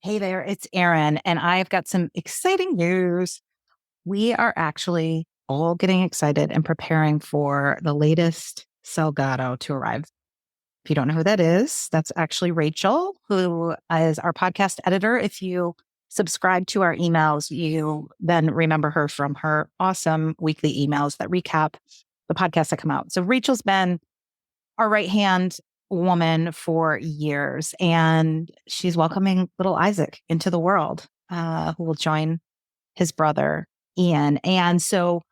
Hey there, it's Erin, and I've got some exciting news. We are actually all getting excited and preparing for the latest Salgado to arrive. If you don't know who that is, that's actually Rachel, who is our podcast editor. If you subscribe to our emails, you then remember her from her awesome weekly emails that recap the podcasts that come out. So Rachel's been our right hand woman for years, and she's welcoming little Isaac into the world, who will join his brother Ian. And so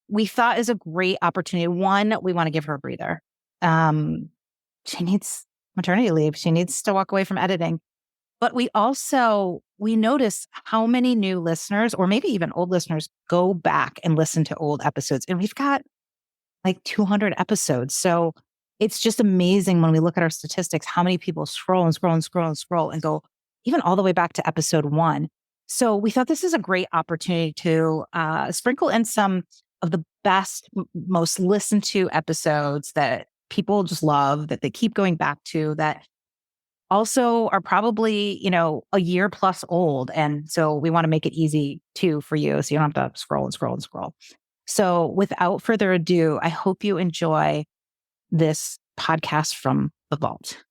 we thought is a great opportunity. One, we want to give her a breather. She needs maternity leave. She needs to walk away from editing. But we notice how many new listeners, or maybe even old listeners, go back and listen to old episodes. And we've got like 200 episodes. So it's just amazing when we look at our statistics, how many people scroll and scroll and scroll and scroll and go even all the way back to episode 1. So we thought this is a great opportunity to sprinkle in some of the best, most listened to episodes that people just love, that they keep going back to, that also are probably, a year plus old. And so we want to make it easy too for you, so you don't have to scroll and scroll and scroll. So without further ado, I hope you enjoy this podcast from the vault.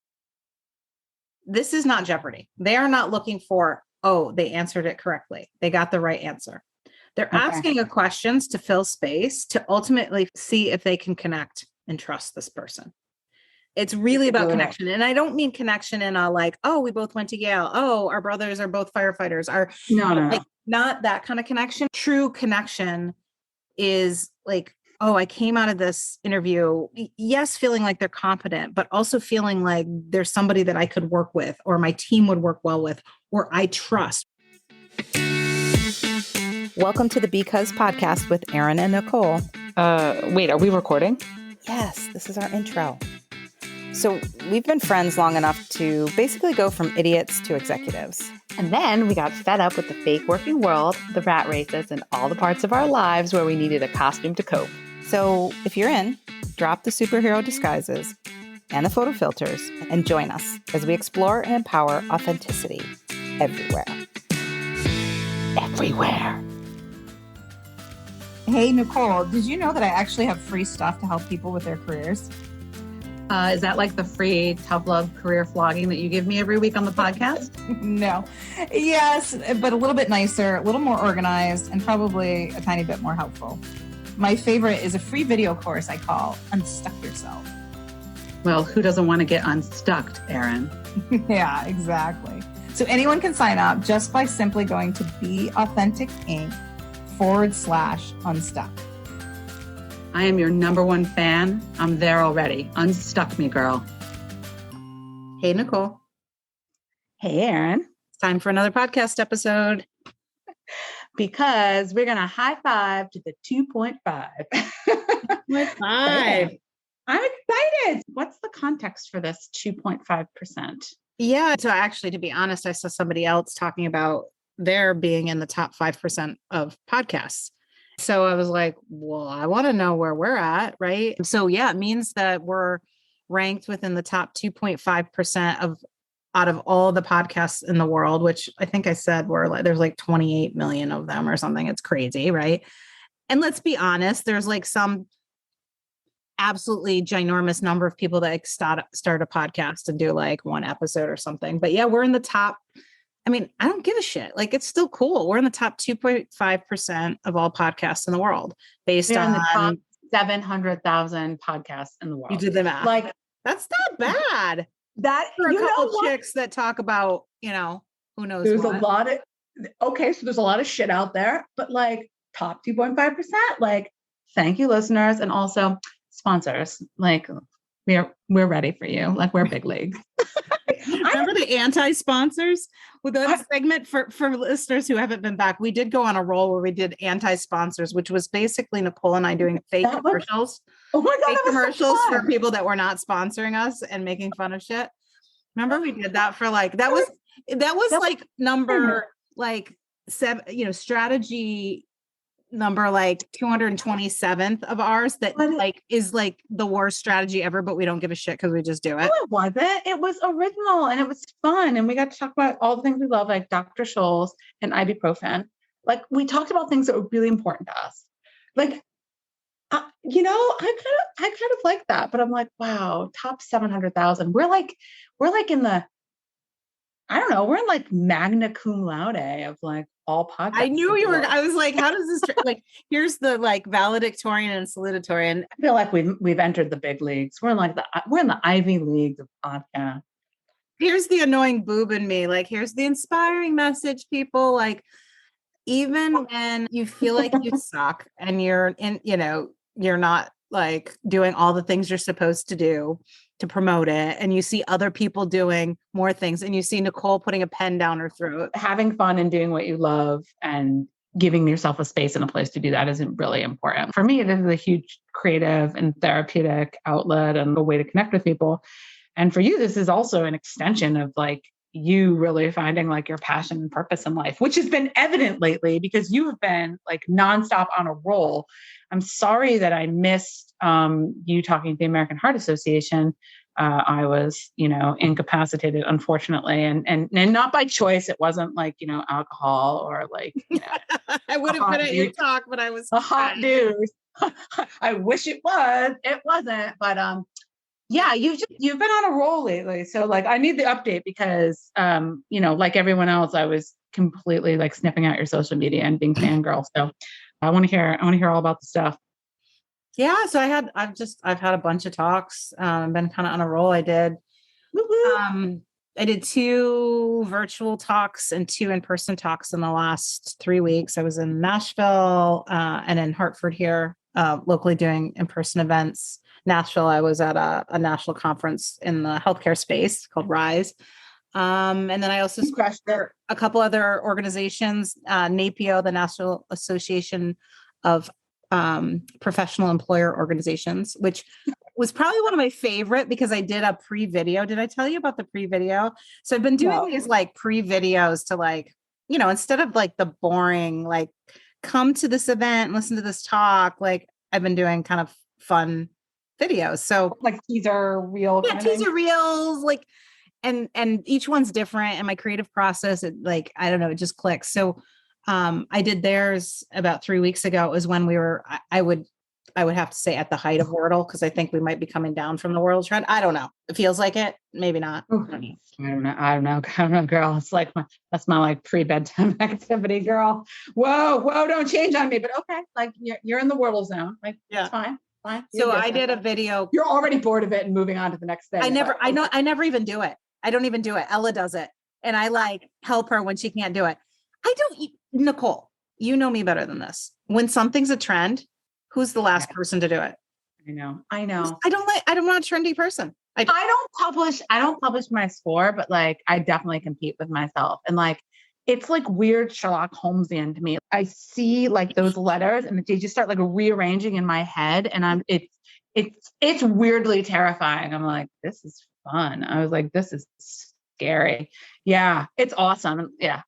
This is not Jeopardy. They are not looking for, they answered it correctly. They got the right answer. They're asking a questions to fill space to ultimately see if they can connect and trust this person. It's really about connection. And I don't mean connection in a like, we both went to Yale. Our brothers are both firefighters. No. Not that kind of connection. True connection is like, I came out of this interview, yes, feeling like they're competent, but also feeling like there's somebody that I could work with, or my team would work well with, or I trust. Welcome to the Because podcast with Erin and Nicole. Wait, are we recording? Yes, this is our intro. So we've been friends long enough to basically go from idiots to executives. And then we got fed up with the fake working world, the rat races, and all the parts of our lives where we needed a costume to cope. So if you're in, drop the superhero disguises and the photo filters and join us as we explore and empower authenticity everywhere. Everywhere. Hey, Nicole, did you know that I actually have free stuff to help people with their careers? Is that like the free tough love career flogging that you give me every week on the podcast? No. Yes, but a little bit nicer, a little more organized, and probably a tiny bit more helpful. My favorite is a free video course I call Unstuck Yourself. Well, who doesn't want to get unstuck, Erin? Yeah, exactly. So anyone can sign up just by simply going to beauthentic.inc/unstuck. I am your number one fan. I'm there already. Unstuck me, girl. Hey, Nicole. Hey, Erin. It's time for another podcast episode. Because we're going to high five to the 2.5. High five. I'm excited. What's the context for this 2.5%? Yeah. So actually, to be honest, I saw somebody else talking about their being in the top 5% of podcasts. So I was like, well, I want to know where we're at, right? So yeah, it means that we're ranked within the top 2.5% out of all the podcasts in the world, which I think I said there's like 28 million of them or something. It's crazy, right? And let's be honest, there's like some absolutely ginormous number of people that start a podcast and do like one episode or something. But yeah, we're in the top. I mean, I don't give a shit. Like, it's still cool. We're in the top 2.5% of all podcasts in the world based on the top 700,000 podcasts in the world. You did the math. Like, that's not bad. That for a couple chicks that talk about, who knows. There's a lot of, so there's a lot of shit out there, but like top 2.5%, like, thank you, listeners. And also sponsors. Like, we're ready for you. Like, we're big leagues. Remember the anti-sponsors with that segment for listeners who haven't been back? We did go on a roll where we did anti-sponsors, which was basically Nicole and I doing fake commercials. Oh my God, fake commercials for people that were not sponsoring us and making fun of shit. Remember we did that for like, that was like number like 7, strategy number like 227th of ours that But like is like the worst strategy ever, but we don't give a shit because we just do no, it. it wasn't. It was original and it was fun. And we got to talk about all the things we love, like Dr. Scholl's and ibuprofen. Like we talked about things that were really important to us. Like, I kind of like that, but I'm like, wow, top 700,000. We're like in the, I don't know, we're in like magna cum laude of like all podcasts. I knew you were. I was like, how does this like? Here's the like valedictorian and salutatorian. And I feel like we've entered the big leagues. We're in the Ivy League of podcasts. here's the annoying boob in me. Like, here's the inspiring message, people. Like, even when you feel like you suck and you're in, you're not like doing all the things you're supposed to do to promote it, and you see other people doing more things, and you see Nicole putting a pen down her throat. Having fun and doing what you love and giving yourself a space and a place to do that isn't really important. For me, this is a huge creative and therapeutic outlet and a way to connect with people. And for you, this is also an extension of like you really finding like your passion and purpose in life, which has been evident lately because you have been like nonstop on a roll. I'm sorry that I missed you talking to the American Heart Association. I was, incapacitated, unfortunately, and not by choice. It wasn't like, alcohol or like, I would have been at your talk, but I was a hot dude. I wish it was. It wasn't, but yeah, you've been on a roll lately. So like I need the update because like everyone else, I was completely like sniffing out your social media and being fangirl. So I want to hear all about the stuff. Yeah, so I've had a bunch of talks. Been kind of on a roll. I did 2 virtual talks and 2 in-person talks in the last 3 weeks. I was in Nashville and in Hartford here, locally doing in-person events. Nashville, I was at a national conference in the healthcare space called Rise. And then I also spoke for a couple other organizations, NAPIO, the National Association of Professional Employer Organizations, which was probably one of my favorite because I did a pre-video. Did I tell you about the pre-video? So I've been doing these like pre-videos to like, instead of like the boring, like come to this event, listen to this talk, like I've been doing kind of fun videos. So like teaser reel. Yeah, teaser reels, like, and each one's different. And my creative process, it like, I don't know, it just clicks. So I did theirs about 3 weeks ago. It was when I would have to say at the height of Wordle, because I think we might be coming down from the Wordle trend. I don't know. It feels like it. Maybe not. I don't know, girl. It's like that's my like pre-bedtime activity, girl. Whoa, don't change on me. But okay, like you're in the Wordle zone. Like, yeah, it's fine. Fine. So I did a video. You're already bored of it and moving on to the next thing. I never even do it. I don't even do it. Ella does it. And I like help her when she can't do it. Nicole, you know me better than this. When something's a trend, who's the last person to do it? I know. I'm not a trendy person. I don't publish my score, but like I definitely compete with myself. And like it's like weird Sherlock Holmesian to me. I see like those letters and they just start like rearranging in my head. And it's weirdly terrifying. I'm like, this is fun. I was like, this is scary. Yeah, it's awesome. Yeah.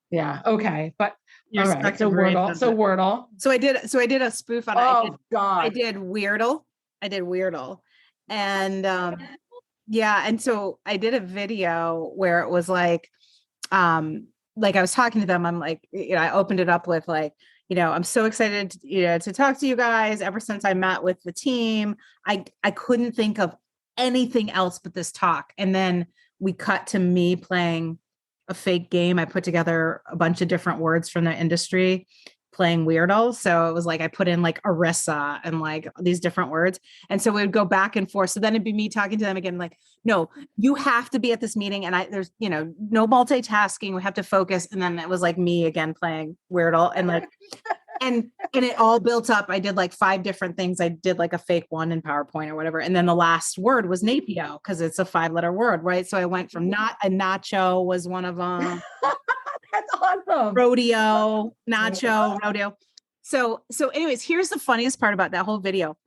Okay. But all right. So Wordle. So I did a spoof on it. Oh God. I did Weirdle. And and so I did a video where it was like I was talking to them. I'm like, I opened it up with like, I'm so excited, to talk to you guys. Ever since I met with the team, I couldn't think of anything else but this talk. And then we cut to me playing a fake game. I put together a bunch of different words from the industry playing Weirdo. So it was like, I put in like Arissa and like these different words. And so we would go back and forth. So then it'd be me talking to them again, like, no, you have to be at this meeting. And there's, no multitasking. We have to focus. And then it was like me again playing Weirdo and like, and it all built up. I did like 5 different things. I did like a fake one in PowerPoint or whatever. And then the last word was Napio because it's a 5-letter word, right? So I went from not a nacho was one of them. That's awesome. Rodeo. So anyways, here's the funniest part about that whole video.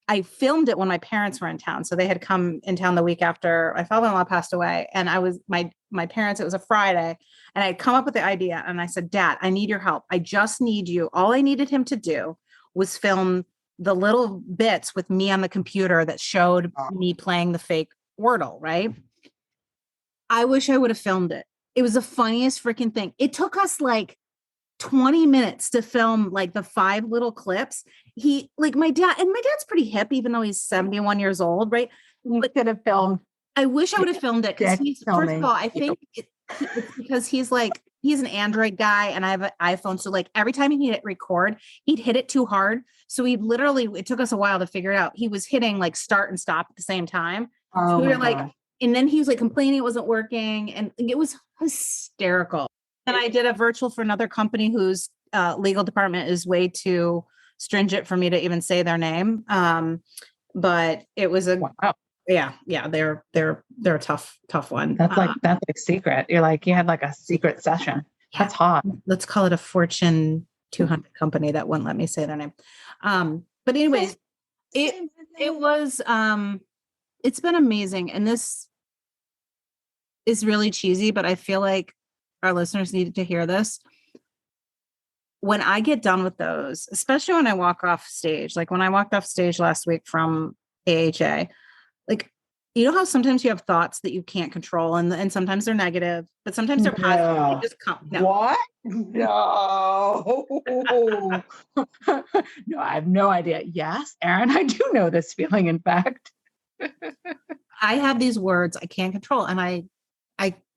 I filmed it when my parents were in town. So they had come in town the week after my father-in-law passed away. And I was my parents, it was a Friday. And I had come up with the idea and I said, Dad, I need your help. I just need you. All I needed him to do was film the little bits with me on the computer that showed me playing the fake Wordle, right? I wish I would have filmed it. It was the funniest freaking thing. It took us like 20 minutes to film like the 5 little clips. He like my dad's pretty hip, even though he's 71 years old, right? You could have filmed. I wish I would have filmed it because he's, first of all, I think it's because he's an Android guy and I have an iPhone. So like every time he hit record, he'd hit it too hard. So it took us a while to figure it out. He was hitting like start and stop at the same time. So we were like, and then he was like complaining it wasn't working. And it was hysterical. And I did a virtual for another company whose legal department is way too stringent for me to even say their name. But it was yeah, they're a tough one. That's like secret. You're like, you had like a secret session. Yeah. That's hot. Let's call it a Fortune 200 company that wouldn't let me say their name. But anyways, it was, it's been amazing. And this is really cheesy, but I feel like our listeners needed to hear this. When I get done with those, especially when I walk off stage, like when I walked off stage last week from AHA, like, you know how sometimes you have thoughts that you can't control and sometimes they're negative, but sometimes they're positive. They just come. No. What? No. No, I have no idea. Yes, Erin, I do know this feeling, in fact. I have these words I can't control. And I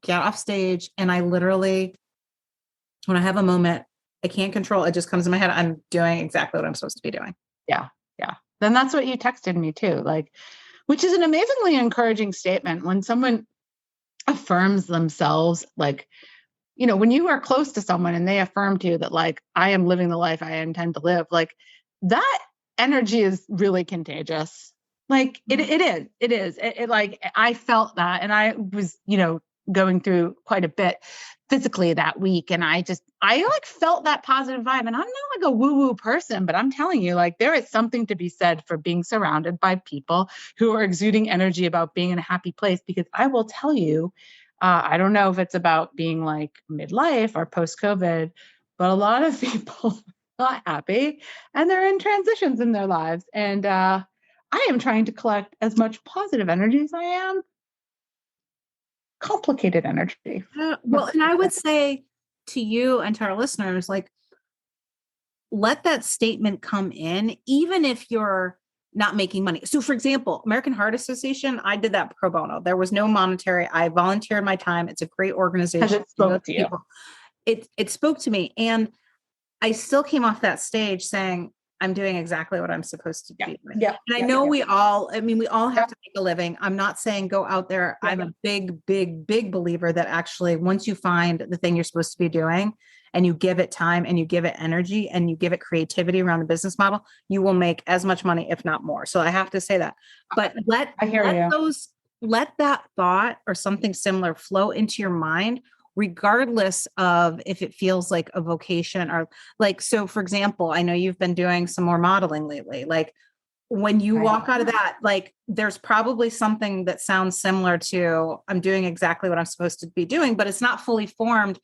get off stage and I literally, when I have a moment, I can't control. It just comes in my head. I'm doing exactly what I'm supposed to be doing. Yeah. Then that's what you texted me too. Like, which is an amazingly encouraging statement when someone affirms themselves. Like, you know, when you are close to someone and they affirm to you that like, I am living the life I intend to live, like that energy is really contagious. Like it is. It like, I felt that. And I was, you know, going through quite a bit physically that week. And I like felt that positive vibe. And I'm not like a woo-woo person, but I'm telling you, like, there is something to be said for being surrounded by people who are exuding energy about being in a happy place. Because I will tell you, I don't know if it's about being like midlife or post-COVID, but a lot of people are not happy and they're in transitions in their lives. And I am trying to collect as much positive energy as I am complicated energy. Well, and I would say to you and to our listeners, like, let that statement come in, even if you're not making money. So for example, American Heart Association, I did that pro bono. There was no monetary. I volunteered my time. It's a great organization. It spoke to you. It spoke to me. And I still came off that stage saying, I'm doing exactly what I'm supposed to be doing. Yeah. And I know we all have to make a living. I'm not saying go out there. Yeah. I'm a big believer that actually once you find the thing you're supposed to be doing and you give it time and you give it energy and you give it creativity around the business model, you will make as much money, if not more. So I have to say that. But let that thought or something similar flow into your mind, regardless of if it feels like a vocation or like, so for example, I know you've been doing some more modeling lately. Like when you walk out of that, like there's probably something that sounds similar to I'm doing exactly what I'm supposed to be doing, but it's not fully formed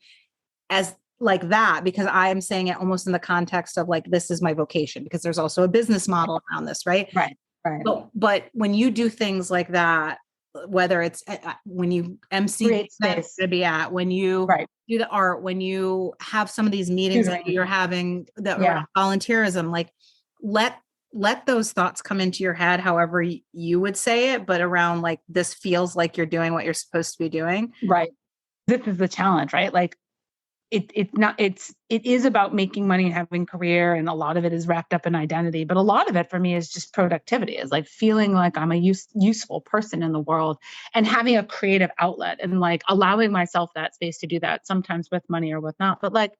as like that because I am saying it almost in the context of like, this is my vocation because there's also a business model around this, right? Right. But when you do things like that, whether it's when you MC to be at, when you do the art, when you have some of these meetings that you're having that are volunteerism, like let those thoughts come into your head, however you would say it, but around like, this feels like you're doing what you're supposed to be doing. Right. This is the challenge, right? Like it is about making money and having a career. And a lot of it is wrapped up in identity, but a lot of it for me is just productivity, is like feeling like I'm a useful person in the world and having a creative outlet and like allowing myself that space to do that, sometimes with money or with not. But like,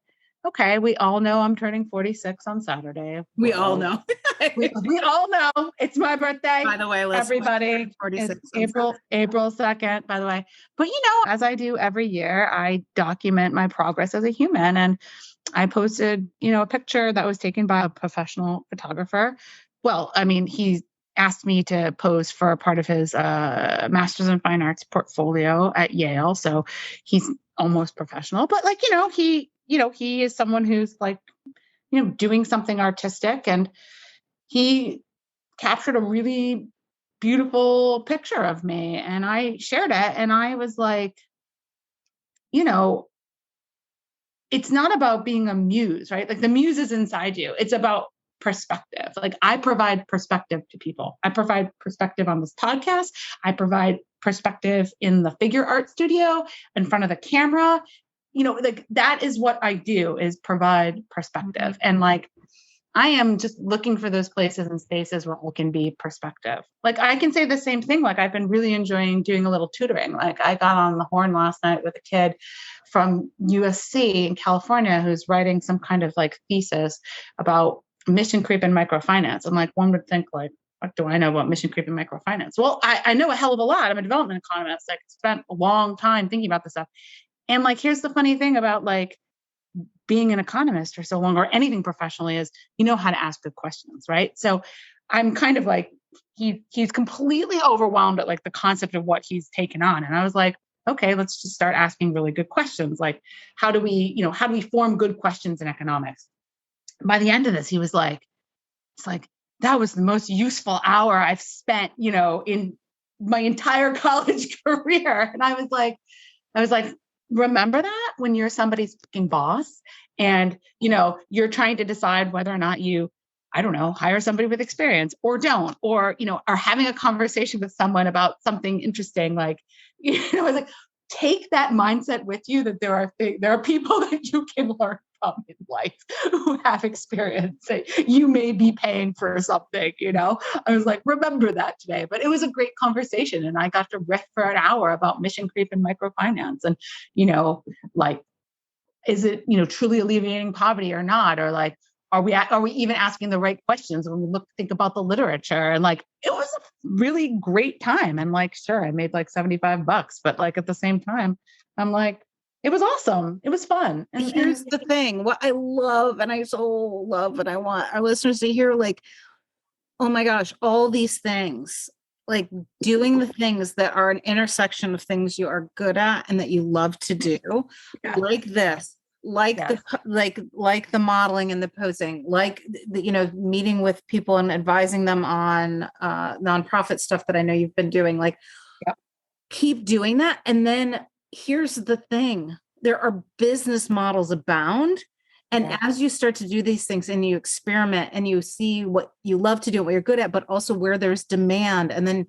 okay, we all know I'm turning 46 on Saturday. We all know. we all know it's my birthday. By the way, everybody, 46 April 2nd, by the way. But you know, as I do every year, I document my progress as a human. And I posted, you know, a picture that was taken by a professional photographer. Well, I mean, he asked me to pose for a part of his Master's in Fine Arts portfolio at Yale. So he's almost professional, but like, he is someone who's like doing something artistic, and he captured a really beautiful picture of me, and I shared it, and I was like, you know, it's not about being a muse, right? Like the muse is inside you. It's about perspective. Like I provide perspective to people. I provide perspective on this podcast. I provide perspective in the figure art studio, in front of the camera. Like that is what I do, is provide perspective. And like I am just looking for those places and spaces where I can be perspective. Like I can say the same thing. Like I've been really enjoying doing a little tutoring. Like I got on the horn last night with a kid from USC in California who's writing some kind of like thesis about mission creep and microfinance. And like one would think like, what do I know about mission creep and microfinance? Well, I know a hell of a lot. I'm a development economist. Like spent a long time thinking about this stuff. And like, here's the funny thing about like being an economist for so long, or anything professionally, is you know how to ask good questions, right? So I'm kind of like, he's completely overwhelmed at like the concept of what he's taken on. And I was like, okay, let's just start asking really good questions. Like, how do we form good questions in economics? By the end of this, he was like, it's like, that was the most useful hour I've spent, in my entire college career. And I was like, remember that when you're somebody's fucking boss and, you're trying to decide whether or not you, I don't know, hire somebody with experience or don't, or, are having a conversation with someone about something interesting. Like, I was like, take that mindset with you, that there are people that you can learn from in life who have experience. You may be paying for something, I was like, remember that today. But it was a great conversation. And I got to riff for an hour about mission creep and microfinance. And, like, is it, truly alleviating poverty or not? Or like, are we even asking the right questions when we think about the literature? And like, it was a really great time. And like, sure, I made like $75, but like at the same time, I'm like, it was awesome. It was fun. And here's the thing, what I love, and I so love, and I want our listeners to hear, like, oh my gosh, all these things, like doing the things that are an intersection of things you are good at and that you love to do, like this. Like like the modeling and the posing, like meeting with people and advising them on nonprofit stuff that I know you've been doing. Like, keep doing that. And then here's the thing: there are business models abound. And as you start to do these things and you experiment and you see what you love to do, what you're good at, but also where there's demand, and then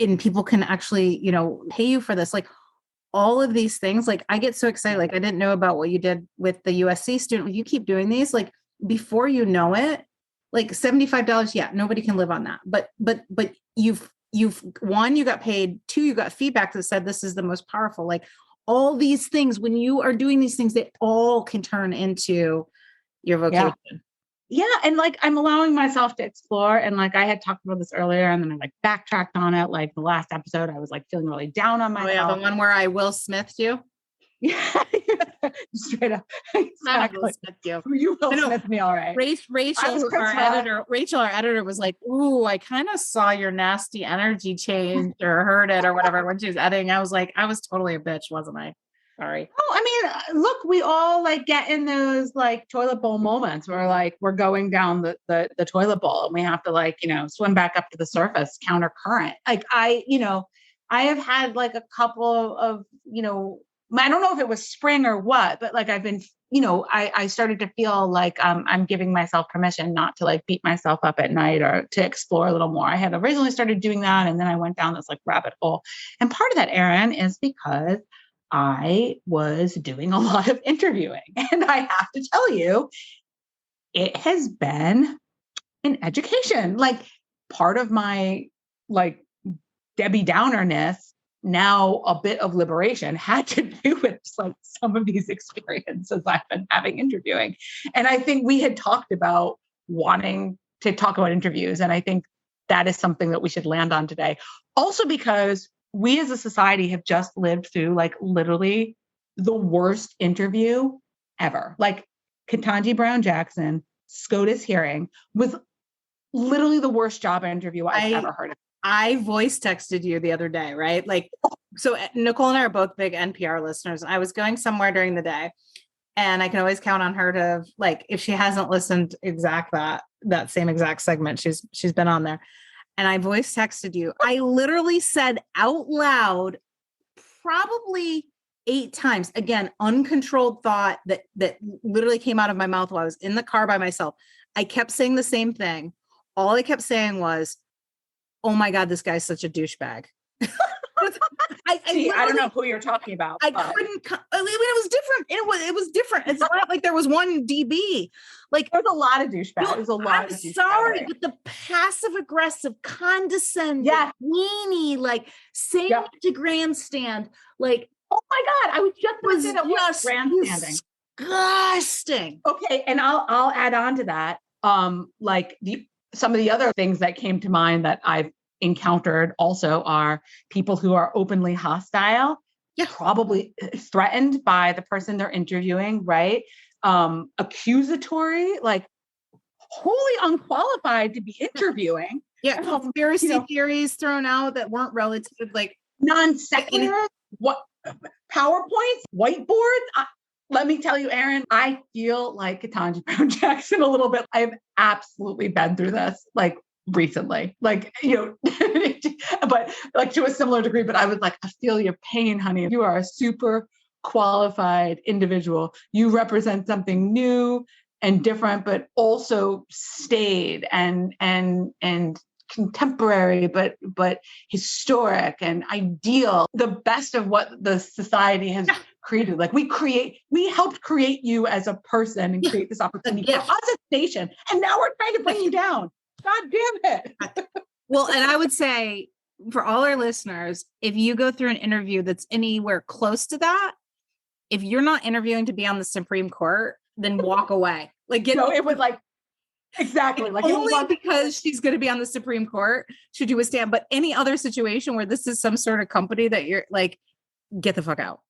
and people can actually pay you for this, like. All of these things, like I get so excited. Like I didn't know about what you did with the USC student. You keep doing these, like before you know it, like $75. Yeah, nobody can live on that. But you've one, you got paid. Two, you got feedback that said this is the most powerful. Like all these things, when you are doing these things, they all can turn into your vocation. Yeah. And like, I'm allowing myself to explore. And like, I had talked about this earlier and then I like backtracked on it. Like the last episode, I was like feeling really down on myself. Oh yeah, the one where I Will Smithed you? Yeah. Straight up. Exactly. Will Smith you. You Will Smith me, all right. Rachel, our editor was like, ooh, I kind of saw your nasty energy change or heard it or whatever when she was editing. I was like, I was totally a bitch, wasn't I? Sorry. Oh, I mean, look, we all like get in those like toilet bowl moments where like we're going down the toilet bowl and we have to like, swim back up to the surface, counter current. Like I have had like a couple of, I don't know if it was spring or what, but like I've been, I started to feel like I'm giving myself permission not to like beat myself up at night or to explore a little more. I had originally started doing that. And then I went down this like rabbit hole. And part of that, Erin, is because I was doing a lot of interviewing, and I have to tell you, it has been an education. Like part of my like Debbie Downerness, now a bit of liberation, had to do with like some of these experiences I've been having interviewing. And I think we had talked about wanting to talk about interviews. And I think that is something that we should land on today. Also because we as a society have just lived through like literally the worst interview ever. Like Ketanji Brown Jackson, SCOTUS hearing was literally the worst job interview I've ever heard of. I voice texted you the other day, right? Like, so Nicole and I are both big NPR listeners. I was going somewhere during the day And I can always count on her to, like, if she hasn't listened that same exact segment, she's been on there. And I voice texted you. I literally said out loud probably 8 times. Again, uncontrolled thought that literally came out of my mouth while I was in the car by myself. I kept saying the same thing. All I kept saying was, oh my God, this guy's such a douchebag. I don't know who you're talking about. I couldn't. I mean, it was different. It was different. It's not like there was one DB. Like there's a lot of douchebags. There's a lot I'm of douchebags. sorry, but the passive aggressive, condescending, weenie, like saying to grandstand, like, oh my God, I was just grandstanding. Disgusting. Okay, and I'll add on to that. Like some of the other things that came to mind that I've encountered also are people who are openly hostile, probably threatened by the person they're interviewing, right? Accusatory, like wholly unqualified to be interviewing. Yeah, conspiracy theories thrown out that weren't relative, like non secular, what PowerPoints, whiteboards. Let me tell you, Erin, I feel like Ketanji Brown Jackson a little bit. I've absolutely been through this, like recently, like, but like to a similar degree, but I was like, I feel your pain, honey. You are a super qualified individual. You represent something new and different, but also staid and contemporary, but historic and ideal, the best of what the society has created. Like we helped create you as a person and create this opportunity for us as a nation. And now we're trying to bring you down. God damn it. Well, and I would say for all our listeners, if you go through an interview that's anywhere close to that, if you're not interviewing to be on the Supreme Court, then walk away. Like, it was like, exactly. Like only because she's going to be on the Supreme Court should you withstand. But any other situation where this is some sort of company that you're like, get the fuck out.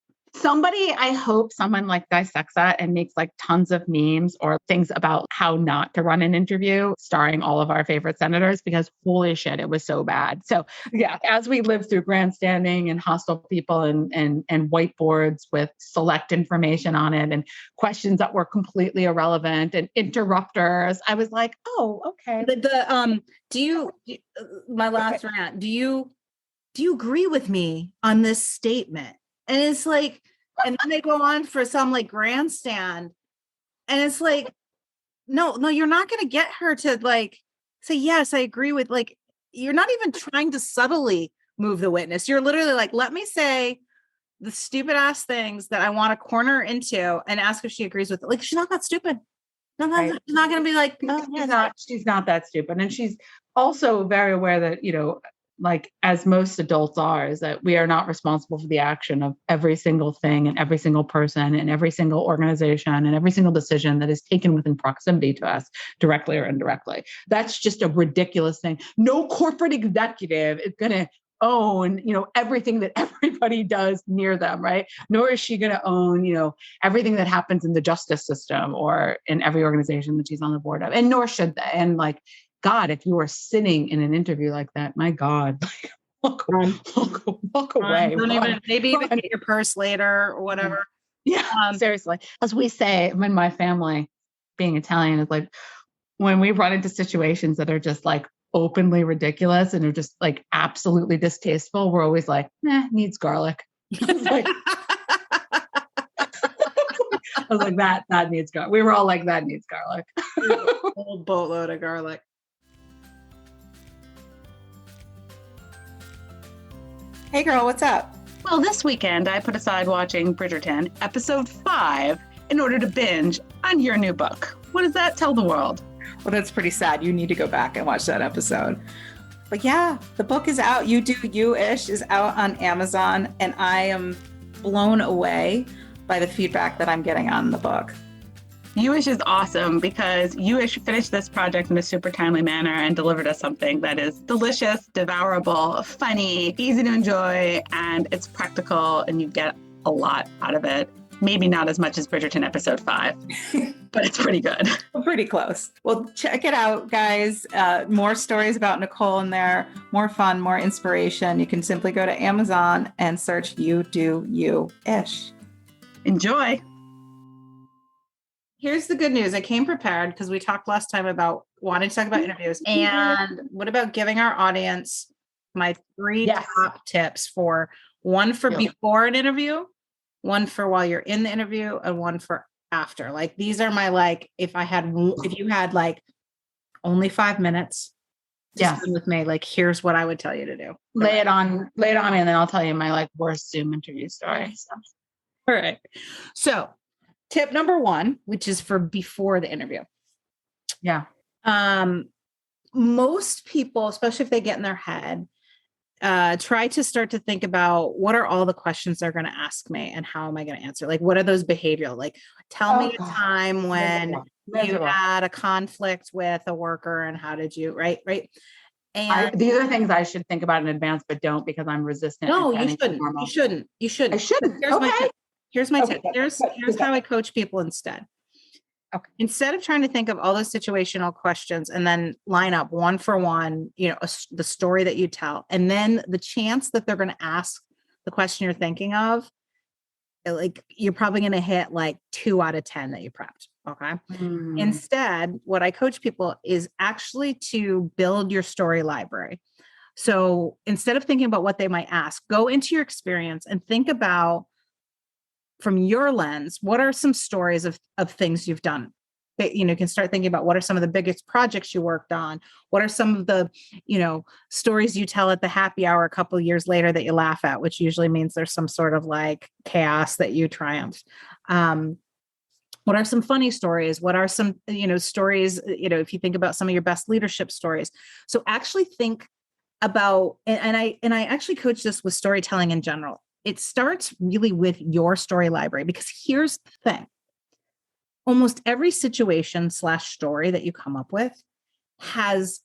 I hope someone like dissects that and makes like tons of memes or things about how not to run an interview starring all of our favorite senators, because holy shit, it was so bad. So yeah, as we live through grandstanding and hostile people and whiteboards with select information on it and questions that were completely irrelevant and interrupters, I was like, oh, okay. My last rant, do you agree with me on this statement? And it's like, and then they go on for some like grandstand. And it's like, no, you're not going to get her to like say, yes, I agree with, like, you're not even trying to subtly move the witness. You're literally like, let me say the stupid ass things that I want to corner into and ask if she agrees with it. Like, she's not that stupid. No, right. She's not going to be like, she's not that stupid. And she's also very aware that, like as most adults are, is that we are not responsible for the action of every single thing and every single person and every single organization and every single decision that is taken within proximity to us, directly or indirectly. That's just a ridiculous thing. No corporate executive is going to own, everything that everybody does near them, right? Nor is she going to own, everything that happens in the justice system or in every organization that she's on the board of, and nor should they. And like, God, if you were sitting in an interview like that, my God, walk away. Maybe even get your purse later or whatever. Yeah, seriously. As we say in my family, being Italian, is like when we run into situations that are just like openly ridiculous and are just like absolutely distasteful, we're always like, needs garlic. I was like, that needs garlic. We were all like, that needs garlic. A whole boatload of garlic. Hey girl, what's up? Well, this weekend I put aside watching Bridgerton episode 5 in order to binge on your new book. What does that tell the world? Well, that's pretty sad. You need to go back and watch that episode. But yeah, the book is out. You Do You-ish is out on Amazon, and I am blown away by the feedback that I'm getting on the book. You-ish is awesome because You-ish finished this project in a super timely manner and delivered us something that is delicious, devourable, funny, easy to enjoy, and it's practical, and you get a lot out of it. Maybe not as much as Bridgerton episode 5, but it's pretty good. Pretty close. Well, check it out, guys. More stories about Nicole in there, more fun, more inspiration. You can simply go to Amazon and search You Do You-ish. Enjoy. here's the good news. I came prepared because we talked last time about wanting to talk about interviews. And what about giving our audience my 3 top tips for one for before an interview, one for while you're in the interview, and one for after. Like these are my like, if you had like only 5 minutes to spend with me, like here's what I would tell you to do. Lay it on me, and then I'll tell you my like worst Zoom interview story. So. All right. So tip number 1, which is for before the interview. Yeah. Most people, especially if they get in their head, try to start to think about what are all the questions they're going to ask me and how am I going to answer? Like, what are those behavioral? Like, tell me a time when you had a conflict with a worker and how did you, right? And these are things I should think about in advance, but don't because I'm resistant. No, you shouldn't. You shouldn't. I shouldn't. Here's my tip. Here's how I coach people instead. Okay. Instead of trying to think of all those situational questions and then line up one for one, the story that you tell, and then the chance that they're going to ask the question you're thinking of, like you're probably going to hit like 2 out of 10 that you prepped. Okay. Instead, what I coach people is actually to build your story library. So instead of thinking about what they might ask, go into your experience and think about, from your lens, what are some stories of things you've done? That, can start thinking about what are some of the biggest projects you worked on? What are some of the, stories you tell at the happy hour a couple of years later that you laugh at, which usually means there's some sort of like chaos that you triumphed. What are some funny stories? What are some, stories, if you think about some of your best leadership stories. So actually think about, and I actually coach this with storytelling in general. It starts really with your story library, because here's the thing. Almost every situation / story that you come up with has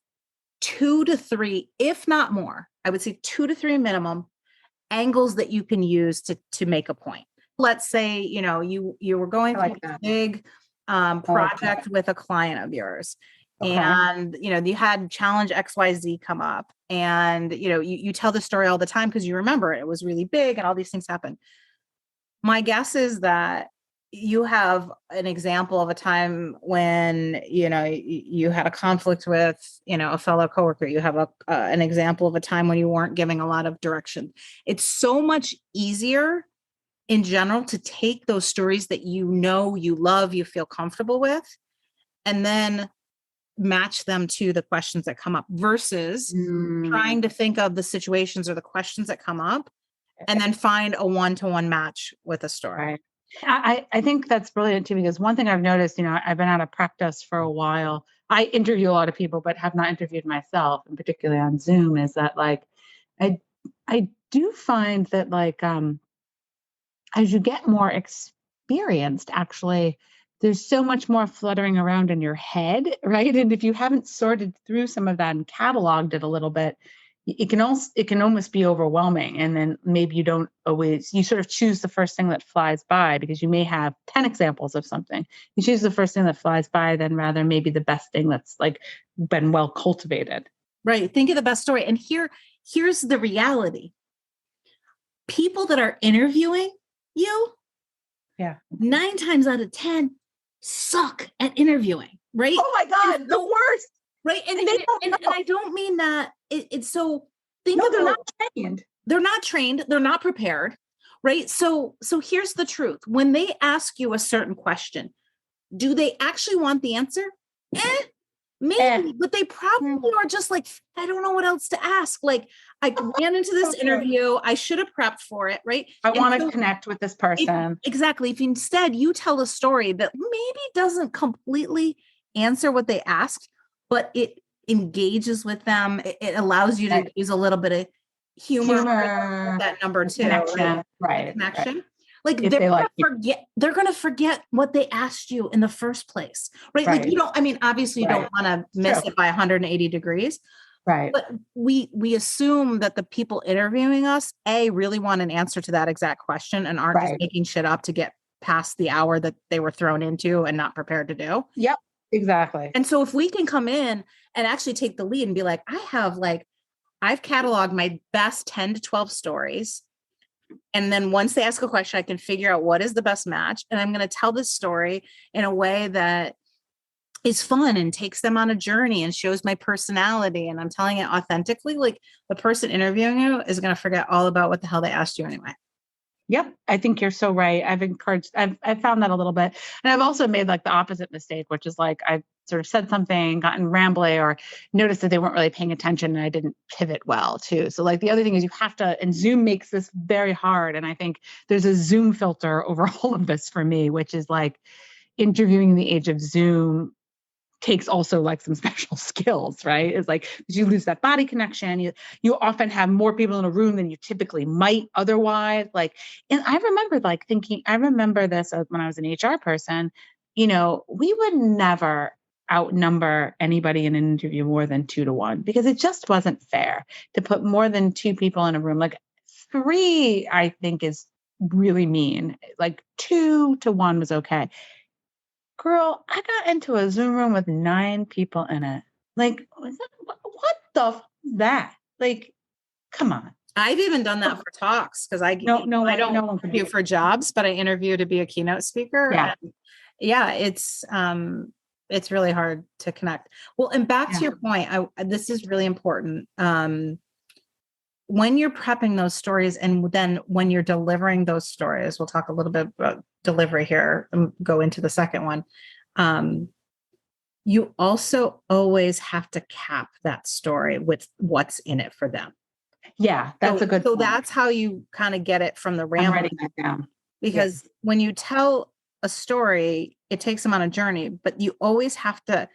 2 to 3, if not more, I would say 2 to 3 minimum angles that you can use to make a point. Let's say, you were going through a big project with a client of yours. Okay. And, you had challenge XYZ come up and, you tell the story all the time because you remember it was really big and all these things happen. My guess is that you have an example of a time when, you had a conflict with, a fellow coworker. You have an example of a time when you weren't giving a lot of direction. It's so much easier in general to take those stories that you love, you feel comfortable with, and then match them to the questions that come up versus trying to think of the situations or the questions that come up and then find a one-to-one match with a story. Right. I think that's brilliant too, because one thing I've noticed, I've been out of practice for a while. I interview a lot of people, but have not interviewed myself, and particularly on Zoom, is that like, I do find that like, as you get more experienced, actually, there's so much more fluttering around in your head, right? And if you haven't sorted through some of that and cataloged it a little bit, it can almost be overwhelming. And then maybe you sort of choose the first thing that flies by, because you may have 10 examples of something. You choose the first thing that flies by, then rather maybe the best thing that's like been well cultivated. Right. Think of the best story. And here's the reality. People that are interviewing you, 9 times out of 10 suck at interviewing, right? Oh my God, the worst. Right. And I don't mean that it's so think no, about, they're not trained. They're not trained. They're not prepared. Right. So here's the truth. When they ask you a certain question, do they actually want the answer? Maybe, but they probably are just like, I don't know what else to ask. Like, I ran into this interview. I should have prepped for it, right? I want to connect with this person. Exactly. If instead you tell a story that maybe doesn't completely answer what they asked, but it engages with them, it allows you to use a little bit of humor. That number 2, connection. Right? Connection. Right. Like they're going to forget what they asked you in the first place, right? Like obviously you don't want to miss it by 180 degrees, right? But we assume that the people interviewing us, really want an answer to that exact question and aren't just making shit up to get past the hour that they were thrown into and not prepared to do. Yep, exactly. And so if we can come in and actually take the lead and be like, I've cataloged my best 10 to 12 stories. And then once they ask a question, I can figure out what is the best match. And I'm going to tell this story in a way that is fun and takes them on a journey and shows my personality. And I'm telling it authentically. Like the person interviewing you is going to forget all about what the hell they asked you anyway. Yep. I think you're so right. I've found that a little bit. And I've also made like the opposite mistake, which is like I've sort of said something, gotten rambly, or noticed that they weren't really paying attention and I didn't pivot well too. So like the other thing is you have to, and Zoom makes this very hard. And I think there's a Zoom filter over all of this for me, which is like interviewing in the age of Zoom takes also like some special skills, right? It's like you lose that body connection. You often have more people in a room than you typically might otherwise. Like, and I remember like thinking, I remember this when I was an HR person, we would never outnumber anybody in an interview more than 2-1 because it just wasn't fair to put more than 2 people in a room. Like 3, I think is really mean. Like 2-1 was okay. Girl, I got into a Zoom room with 9 people in it. Like, what the is that? Like, come on. I've even done that for talks because I don't interview for jobs, but I interview to be a keynote speaker. Yeah. And yeah, it's really hard to connect. Well, and back to your point, this is really important. When you're prepping those stories and then when you're delivering those stories, we'll talk a little bit about delivery here and go into the second one. You also always have to cap that story with what's in it for them. Yeah, that's a good point. So point. that's how you kind of get it from the rambling. I'm writing that down. Because when you tell a story, it takes them on a journey, but you always have to,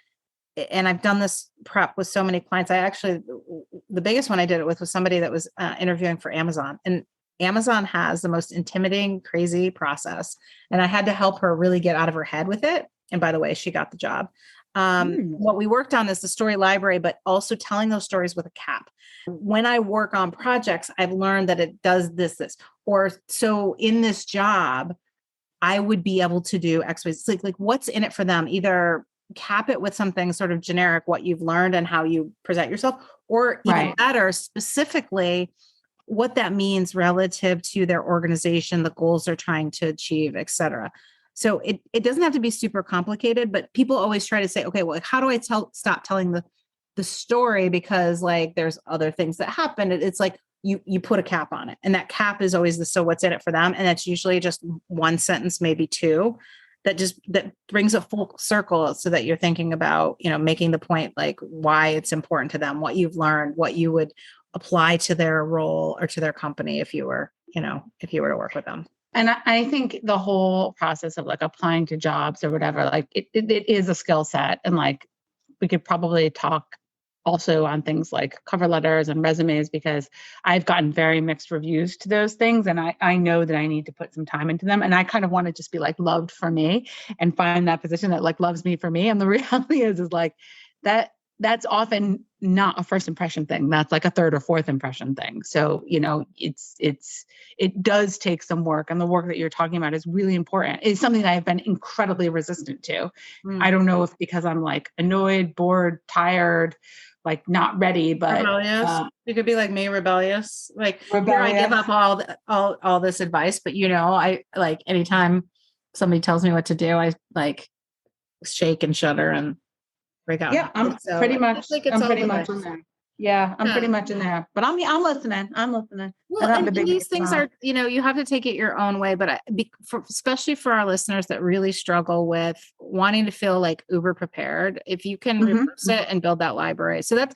and I've done this prep with so many clients. The biggest one I did it with was somebody that was interviewing for Amazon, and Amazon has the most intimidating, crazy process. And I had to help her really get out of her head with it. And by the way, she got the job. What we worked on is the story library, but also telling those stories with a cap. When I work on projects, I've learned that it does this, or so in this job, I would be able to do X, Y. It's like what's in it for them, either cap it with something sort of generic, what you've learned and how you present yourself, or even better, specifically what that means relative to their organization, the goals they're trying to achieve, et cetera. So it doesn't have to be super complicated, but people always try to say, okay, well, how do I stop telling the story? Because like, there's other things that happen. It's like, you put a cap on it, and that cap is always so what's in it for them. And that's usually just one sentence, maybe 2, that brings a full circle so that you're thinking about, making the point, like why it's important to them, what you've learned, what you would apply to their role or to their company if you were to work with them. And I think the whole process of like applying to jobs or whatever, like it is a skill set. And like, we could probably talk also on things like cover letters and resumes, because I've gotten very mixed reviews to those things. And I know that I need to put some time into them. And I kind of want to just be like loved for me and find that position that like loves me for me. And the reality is like that's often not a first impression thing. That's like a third or fourth impression thing. So, it does take some work, and the work that you're talking about is really important. It's something that I've been incredibly resistant to. I don't know if because I'm like annoyed, bored, tired, like not ready, but rebellious. You could be like me, rebellious. Like rebellious. Here I give up all this advice, but I like anytime somebody tells me what to do, I like shake and shudder and break out. Yeah, I'm pretty much in there. Yeah, I'm pretty much in there. But I'm listening. Well, and these things are, you have to take it your own way. But especially for our listeners that really struggle with wanting to feel like uber prepared, if you can reverse it and build that library. So that's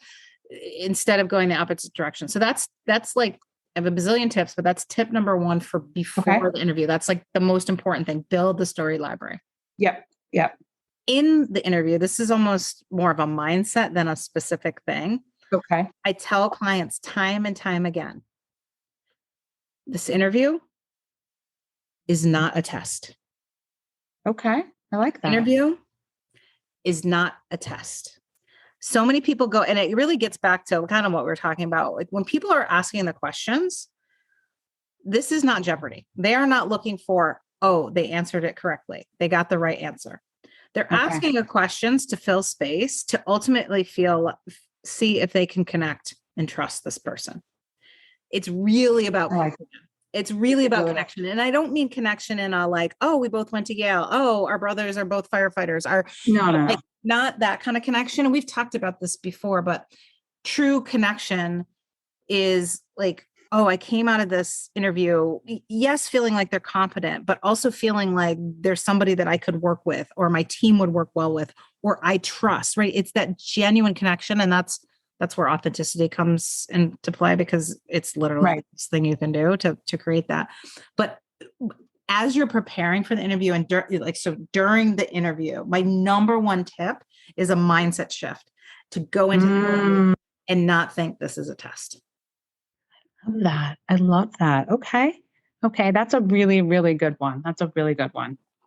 instead of going the opposite direction. So that's like, I have a bazillion tips, but that's tip number 1 for before the interview. That's like the most important thing. Build the story library. Yep. In the interview, this is almost more of a mindset than a specific thing. Okay. I tell clients time and time again, this interview is not a test. Okay. I like that. Interview is not a test. So many people go, and it really gets back to kind of what we're talking about. Like when people are asking the questions, this is not Jeopardy. They are not looking for, they answered it correctly. They got the right answer. They're asking the questions to fill space, to ultimately see if they can connect and trust this person. It's really about, It's really about Really. connection. And I don't mean connection in a like, oh, we both went to Yale. Oh, our brothers are both firefighters. No. Like not that kind of connection. And we've talked about this before, but true connection is like, oh, I came out of this interview, yes, feeling like they're competent, but also feeling like there's somebody that I could work with, or my team would work well with, or I trust, right? It's that genuine connection. And that's where authenticity comes into play, because it's literally the best thing you can do to create that. But as you're preparing for the interview and during the interview, my number one tip is a mindset shift to go into the interview and not think this is a test. I love that. Okay. That's a really, really good one.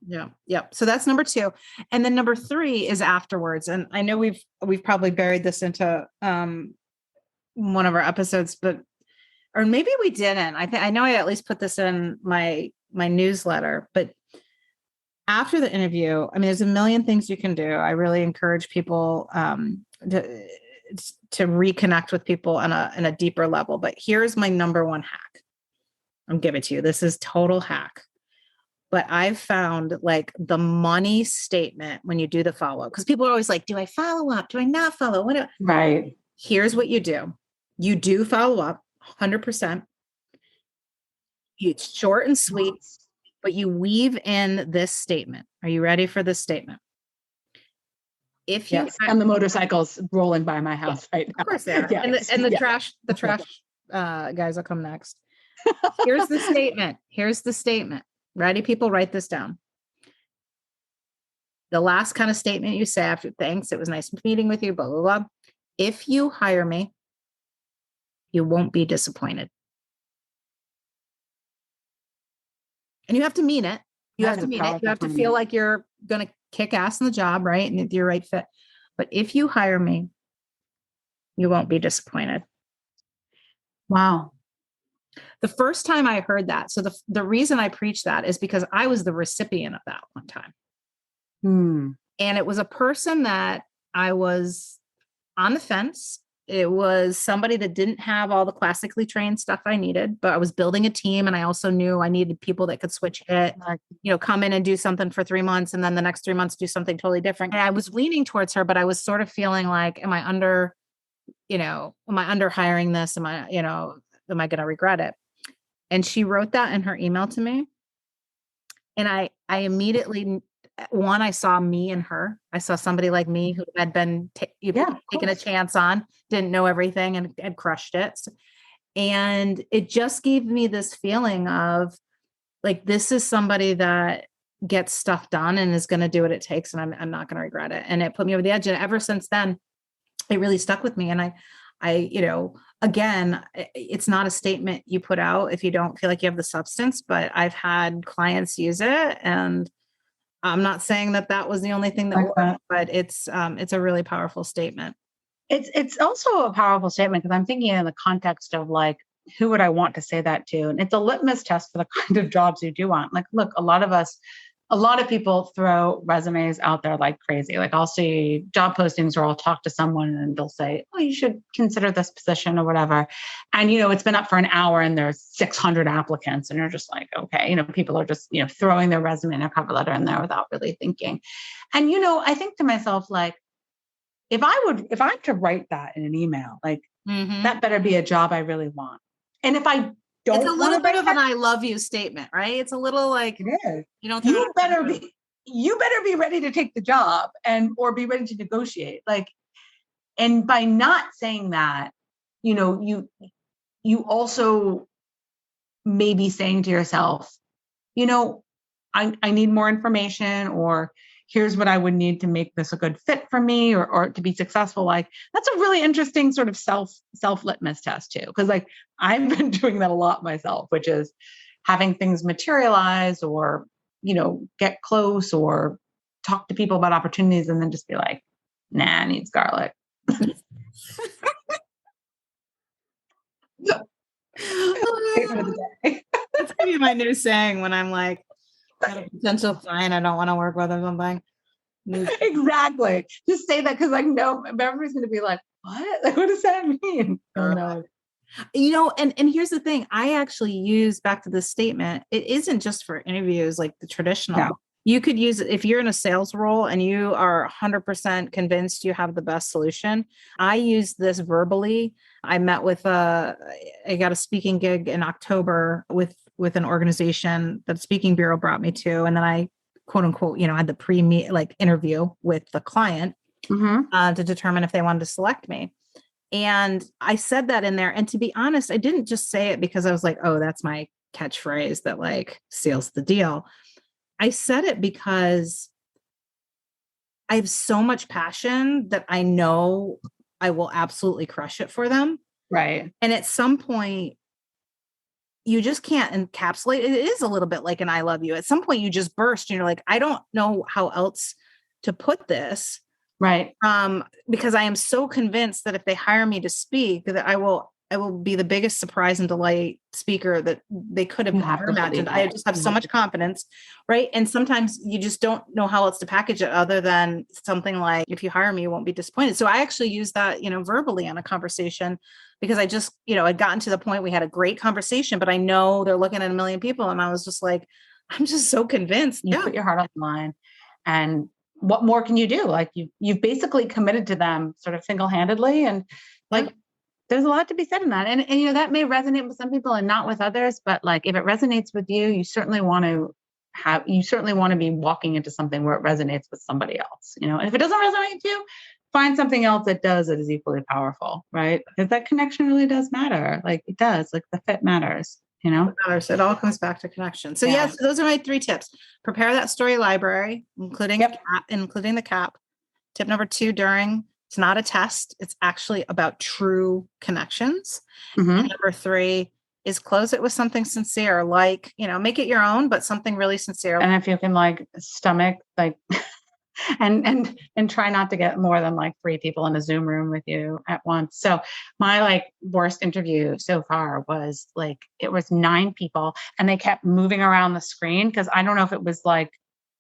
Yeah. So that's number 2. And then number 3 is afterwards. And I know we've probably buried this into one of our episodes, or maybe we didn't. I know I at least put this in my newsletter, but after the interview, I mean, there's a million things you can do. I really encourage people to reconnect with people on a deeper level. But here's my number one hack. I'm giving it to you. This is total hack. But I've found like the money statement when you do the follow, because people are always like, do I follow up? Do I not follow? Right. Here's what you do. You do follow up 100%. It's short and sweet, but you weave in this statement. Are you ready for this statement? If you and the motorcycles rolling by my house right now. Of course they are. Yes. And the trash guys will come next. Here's the statement. Ready, people? Write this down. The last kind of statement you say after thanks, it was nice meeting with you, blah, blah, blah. If you hire me, you won't be disappointed. And you have to mean it. You have to mean it. You have to feel like you're going to kick ass in the job, right? And if you're right fit. But if you hire me, you won't be disappointed. Wow. The first time I heard that, so the reason I preach that is because I was the recipient of that one time. And it was a person that I was on the fence. It was somebody that didn't have all the classically trained stuff I needed, but I was building a team. And I also knew I needed people that could switch it, come in and do something for 3 months. And then the next 3 months, do something totally different. And I was leaning towards her, but I was sort of feeling like, am I under hiring this? Am I going to regret it? And she wrote that in her email to me. And I immediately, I saw me and her. I saw somebody like me who had been taken a chance on, didn't know everything and had crushed it. And it just gave me this feeling of like, this is somebody that gets stuff done and is going to do what it takes. And I'm not going to regret it. And it put me over the edge. And ever since then, it really stuck with me. And I again, it's not a statement you put out if you don't feel like you have the substance, but I've had clients use it, and I'm not saying that was the only thing that worked, but it's a really powerful statement. It's also a powerful statement because I'm thinking in the context of like, who would I want to say that to? And it's a litmus test for the kind of jobs you do want. Like, look, a lot of people throw resumes out there like crazy. Like I'll see job postings or I'll talk to someone and they'll say, oh, you should consider this position or whatever. And, it's been up for an hour and there's 600 applicants and you're just like, okay, people are just, throwing their resume and their cover letter in there without really thinking. And, I think to myself, like, if I had to write that in an email, like that better be a job I really want. And if I don't, it's a little bit of an "I love you" statement, right? It's a little like, you better be ready to take the job or be ready to negotiate. Like, and by not saying that, you also may be saying to yourself, I need more information, or here's what I would need to make this a good fit for me or to be successful. Like, that's a really interesting sort of self litmus test too. Cause like I've been doing that a lot myself, which is having things materialize or, get close or talk to people about opportunities and then just be like, nah, it needs garlic. That's gonna be my new saying when I'm like, got a potential client I don't want to work with or something. Exactly. Just say that because I know everybody's going to be like, what? Like, what does that mean? Oh, no. And here's the thing. I actually use, back to this statement, it isn't just for interviews like the traditional. No. You could use it if you're in a sales role and you are 100% convinced you have the best solution. I use this verbally. I met with I got a speaking gig in October with an organization that speaking bureau brought me to. And then I, quote unquote, had the pre-meet like interview with the client to determine if they wanted to select me. And I said that in there. And to be honest, I didn't just say it because I was like, oh, that's my catchphrase that like seals the deal. I said it because I have so much passion that I know I will absolutely crush it for them. Right. And at some point, you just can't encapsulate it. It is a little bit like an I love you. At some point, you just burst and you're like, I don't know how else to put this. Right. Because I am so convinced that if they hire me to speak, that I will be the biggest surprise and delight speaker that they could have ever imagined. I just have so much confidence, right? And sometimes you just don't know how else to package it other than something like, if you hire me, you won't be disappointed. So I actually use that, verbally on a conversation, because I just, I'd gotten to the point, we had a great conversation, but I know they're looking at 1 million people. And I was just like, I'm just so convinced. You put your heart on the line, and what more can you do? Like you've basically committed to them sort of single-handedly, and like, there's a lot to be said in that. And that may resonate with some people and not with others, but like, if it resonates with you, you certainly want to be walking into something where it resonates with somebody else, and if it doesn't resonate with you, find something else that does, that is equally powerful, right? Because that connection really does matter. Like it does, like the fit matters. It matters. It all comes back to connection. So yes, those are my 3 tips. Prepare that story library, including the cap. Tip number 2, it's not a test. It's actually about true connections. And number 3 is close it with something sincere, like, make it your own, but something really sincere. And if you can like stomach, like, and try not to get more than like 3 people in a Zoom room with you at once. So my like worst interview so far was like, it was 9 people and they kept moving around the screen. Cause I don't know if it was like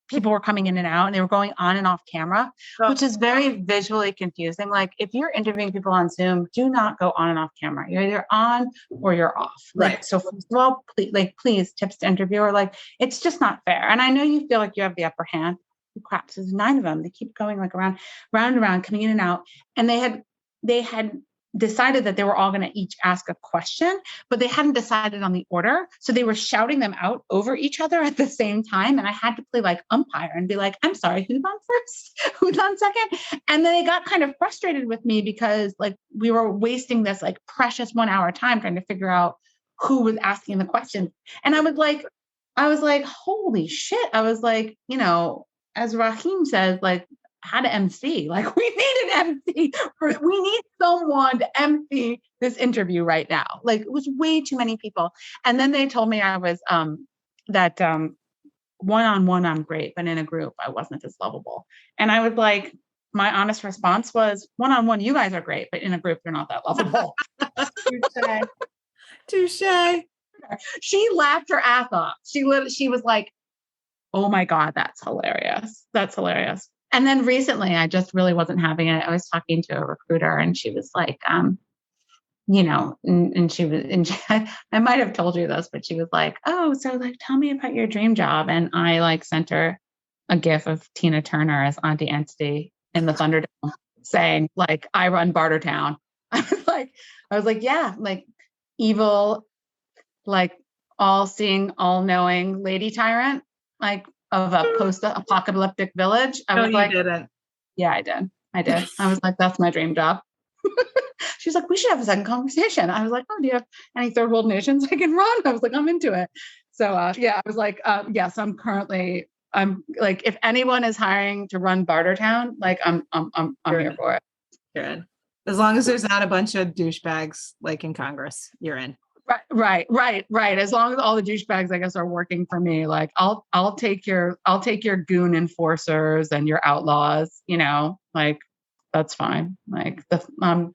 people were coming in and out and they were going on and off camera, which is very visually confusing. Like if you're interviewing people on Zoom, do not go on and off camera. You're either on or you're off. Like, so first of all, please tips to interviewer, like, it's just not fair. And I know you feel like you have the upper hand. Crap, so there's 9 of them. They keep going like round and around, coming in and out. And they had decided that they were all going to each ask a question, but they hadn't decided on the order. So they were shouting them out over each other at the same time. And I had to play like umpire and be like, I'm sorry, who's on first? Who's on second? And then they got kind of frustrated with me because like we were wasting this like precious 1 hour time trying to figure out who was asking the question. And I was like, holy shit. I was like, as Raheem says, like, how to MC. Like, we need an MC. We need someone to MC this interview right now. Like, it was way too many people. And then they told me I was that one-on-one I'm great, but in a group I wasn't as lovable. And I was like, my honest response was, one-on-one you guys are great, but in a group you're not that lovable. Touche. She laughed her ass off. She was like, oh my God, that's hilarious. That's hilarious. And then recently, I just really wasn't having it. I was talking to a recruiter and she was like, and I might have told you this, but she was like, oh, so like, tell me about your dream job. And I like sent her a gif of Tina Turner as Auntie Entity in the Thunderdome saying like, I run Bartertown. I was like, yeah, like evil, like all seeing, all knowing lady tyrant. Like of a post-apocalyptic village. I was like, didn't. Yeah, I did. I was like, that's my dream job. She's like, we should have a second conversation. I was like, oh, do you have any third world nations I can run? I was like, I'm into it. So I was like, yes, I'm like, if anyone is hiring to run Bartertown, like I'm here for it. You're in. As long as there's not a bunch of douchebags like in Congress, you're in. Right. As long as all the douchebags, I guess, are working for me, like I'll take your goon enforcers and your outlaws, like that's fine. Like I'm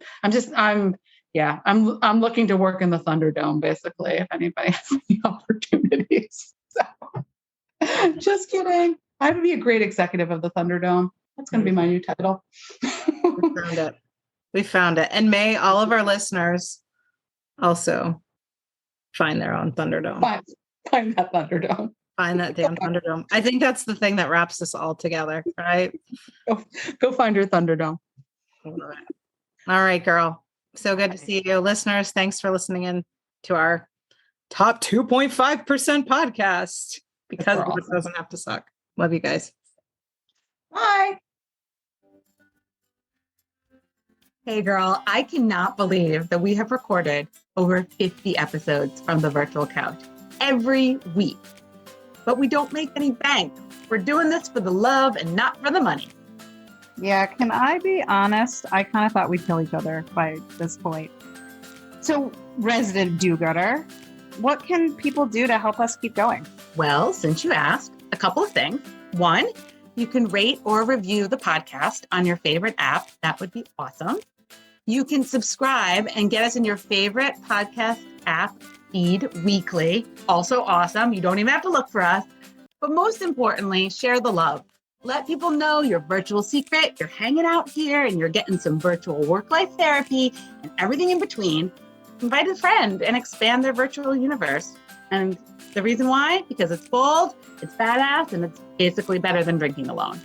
looking to work in the Thunderdome, basically, if anybody has any opportunities. So just kidding. I would be a great executive of the Thunderdome. That's going to be my new title. We found it. And may all of our listeners also find their own Thunderdome. Find that Thunderdome. Find that damn Thunderdome. I think that's the thing that wraps us all together, right? Go find your Thunderdome. All right, girl. So good to see you. Listeners, thanks for listening in to our top 2.5% podcast, because it doesn't have to suck. Love you guys. Bye. Hey girl, I cannot believe that we have recorded over 50 episodes from the virtual couch every week. But we don't make any bank. We're doing this for the love and not for the money. Yeah, can I be honest? I kind of thought we'd kill each other by this point. So, resident do-gooder, what can people do to help us keep going? Well, since you asked, a couple of things. One, you can rate or review the podcast on your favorite app. That would be awesome. You can subscribe and get us in your favorite podcast app feed weekly. Also awesome. You don't even have to look for us. But most importantly, share the love. Let people know your virtual secret. You're hanging out here and you're getting some virtual work-life therapy and everything in between. Invite a friend and expand their virtual universe. And the reason why? Because it's bold, it's badass, and it's basically better than drinking alone.